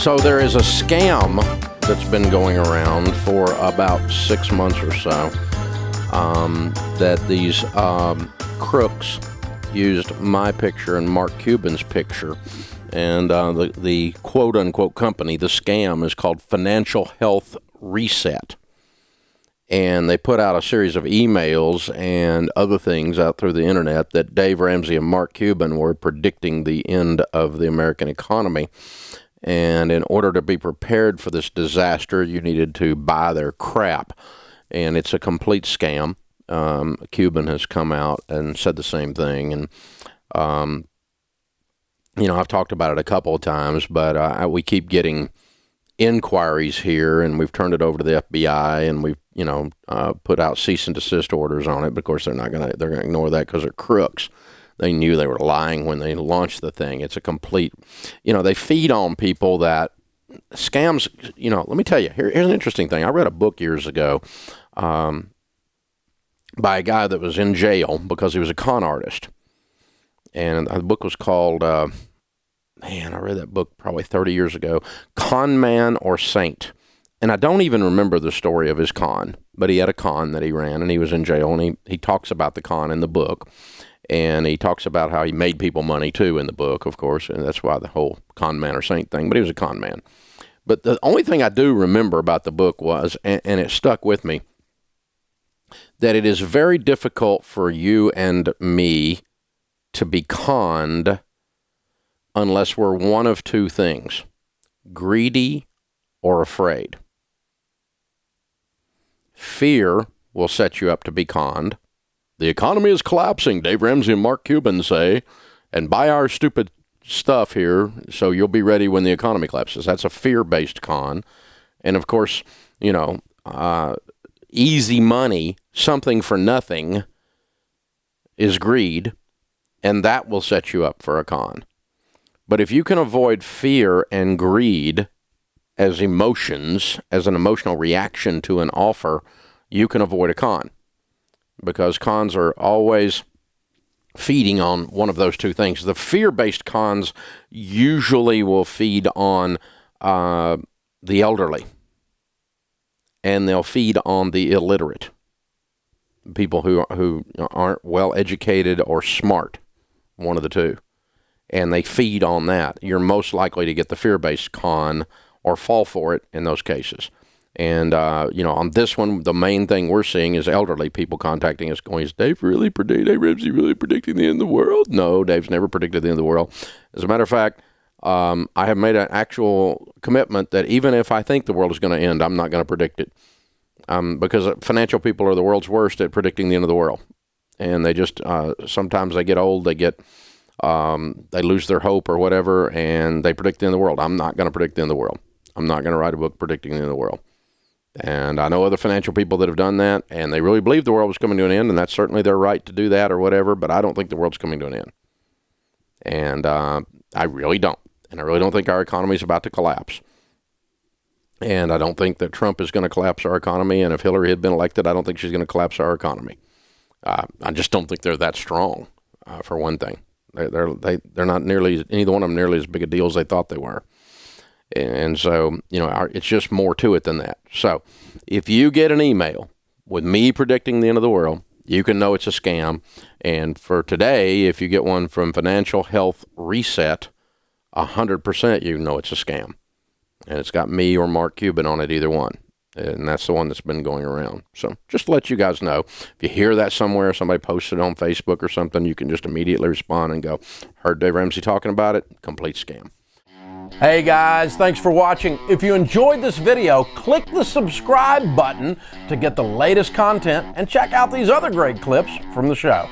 So there is a scam that's been going around for about 6 months or so, that these crooks used my picture and Mark Cuban's picture, and the quote-unquote company, the scam, is called Financial Health Reset. And they put out a series of emails and other things out through the internet that Dave Ramsey and Mark Cuban were predicting the end of the American economy. And in order to be prepared for this disaster, you needed to buy their crap. And it's a complete scam. Cuban has come out and said the same thing. And, I've talked about it a couple of times, but we keep getting inquiries here, and we've turned it over to the FBI, and we've put out cease and desist orders on it. But of course, they're gonna ignore that because they're crooks. They knew they were lying when they launched the thing. It's a complete, they feed on people that scams. Let me tell you, here's an interesting thing. I read a book years ago by a guy that was in jail because he was a con artist, and the book was called. I read that book probably 30 years ago, Con Man or Saint. And I don't even remember the story of his con, but he had a con that he ran, and he was in jail, and he talks about the con in the book, and he talks about how he made people money, too, in the book, of course, and that's why the whole con man or saint thing, but he was a con man. But the only thing I do remember about the book was, and it stuck with me, that it is very difficult for you and me to be conned unless we're one of two things, greedy or afraid. Fear will set you up to be conned. The economy is collapsing, Dave Ramsey and Mark Cuban say, and buy our stupid stuff here so you'll be ready when the economy collapses. That's a fear-based con. And of course, easy money, something for nothing, is greed, and that will set you up for a con. But if you can avoid fear and greed as emotions, as an emotional reaction to an offer, you can avoid a con. Because cons are always feeding on one of those two things. The fear-based cons usually will feed on the elderly, and they'll feed on the illiterate, people who aren't well-educated or smart, one of the two. And they feed on that. You're most likely to get the fear-based con or fall for it in those cases. And, on this one, the main thing we're seeing is elderly people contacting us going, is Dave Ramsey really predicting the end of the world? No, Dave's never predicted the end of the world. As a matter of fact, I have made an actual commitment that even if I think the world is going to end, I'm not going to predict it. Because financial people are the world's worst at predicting the end of the world. And they just, sometimes they get old, they lose their hope or whatever, and they predict the end of the world. I'm not going to predict the end of the world. I'm not going to write a book predicting the end of the world. And I know other financial people that have done that, and they really believe the world was coming to an end, and that's certainly their right to do that or whatever, but I don't think the world's coming to an end. And I really don't. And I really don't think our economy is about to collapse. And I don't think that Trump is going to collapse our economy, and if Hillary had been elected, I don't think she's going to collapse our economy. I just don't think they're that strong, for one thing. They're not nearly, neither one of them nearly as big a deal as they thought they were. And so, it's just more to it than that. So if you get an email with me predicting the end of the world, you can know it's a scam. And for today, if you get one from Financial Health Reset, 100% you know it's a scam. And it's got me or Mark Cuban on it, either one. And that's the one that's been going around. So just to let you guys know, if you hear that somewhere, somebody posted it on Facebook or something, you can just immediately respond and go, heard Dave Ramsey talking about it, complete scam. Hey guys, thanks for watching. If you enjoyed this video, click the subscribe button to get the latest content and check out these other great clips from the show.